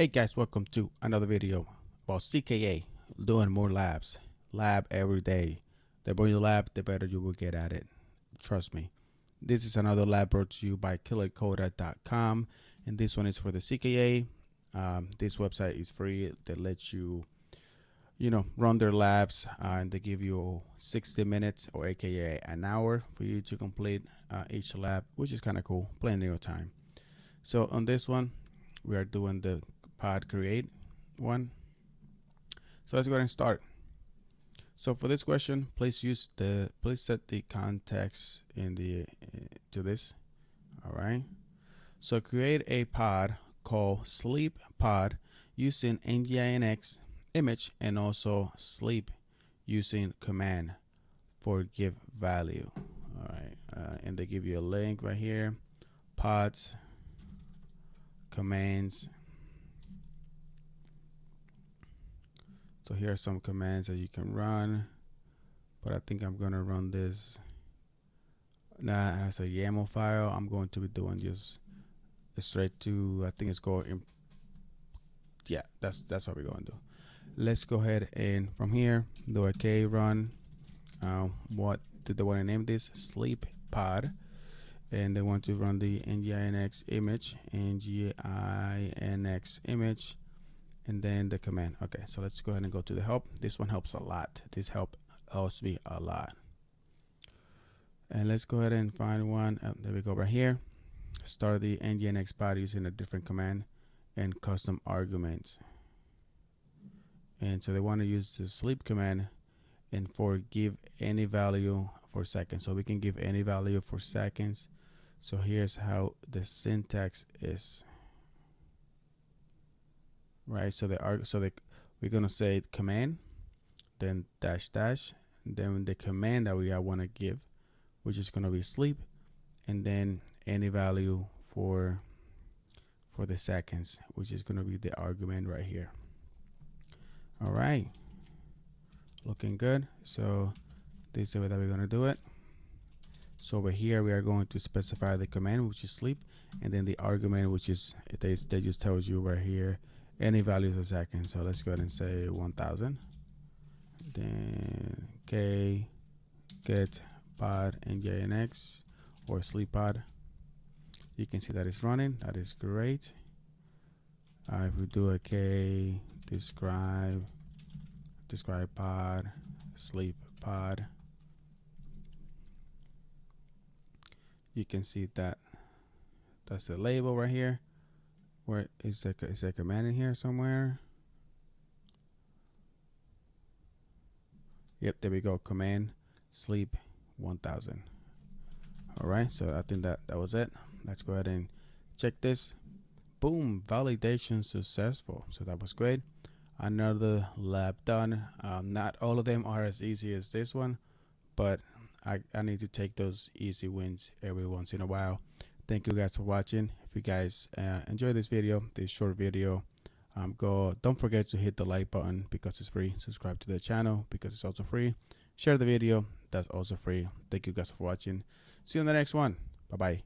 Hey guys, welcome to another video about CKA, doing more labs. Lab every day. The more you lab, the better you will get at it. Trust me. This is another lab brought to you by KillerCoda.com, and this one is for the CKA. This website is free that lets you, run their labs, and they give you 60 minutes or aka an hour for you to complete each lab, which is kind of cool. Plenty of time. So on this one, we are doing the pod create one. So let's go ahead and start. So for this question, please set the context in the to this. All right. So create a pod called sleep pod using nginx image and also sleep using command for give value. All right. And they give you a link right here. Pods, commands. So here are some commands that you can run, but I think I'm gonna run this not as a YAML file. I'm going to be doing just straight to, I think it's called yeah, that's what we're going to do. Let's go ahead and from here do a K run. What did they want to name this? Sleep pod, and they want to run the nginx image, and then the command. Okay, so let's go ahead and go to the help. This one helps a lot. This help helps me a lot. And let's go ahead and find one. There we go, right here. Start the nginx pod using a different command and custom arguments. And so they want to use the sleep command and for give any value for seconds. So we can give any value for seconds. So here's how the syntax is. Right, so we're gonna say command, then dash dash, and then the command that we want to give, which is gonna be sleep, and then any value for the seconds, which is gonna be the argument right here. All right, looking good. So this is the way that we're gonna do it. So over here we are going to specify the command, which is sleep, and then the argument, which is they just tells you right here any values a second. So let's go ahead and say 1000. Then K get pod nginx or sleep pod. You can see that it's running. That is great. If we do a K describe pod sleep pod, you can see that that's the label right here. Where is a command in here somewhere? Yep, there we go. Command sleep 1000. All right, so I think that was it. Let's go ahead and check this. Boom, validation successful. So that was great. Another lab done. Not all of them are as easy as this one, but I need to take those easy wins every once in a while. Thank you guys for watching. If you guys enjoy this video, this short video, don't forget to hit the like button because it's free. Subscribe to the channel because it's also free. Share the video, that's also free. Thank you guys for watching. See you in the next one. Bye bye.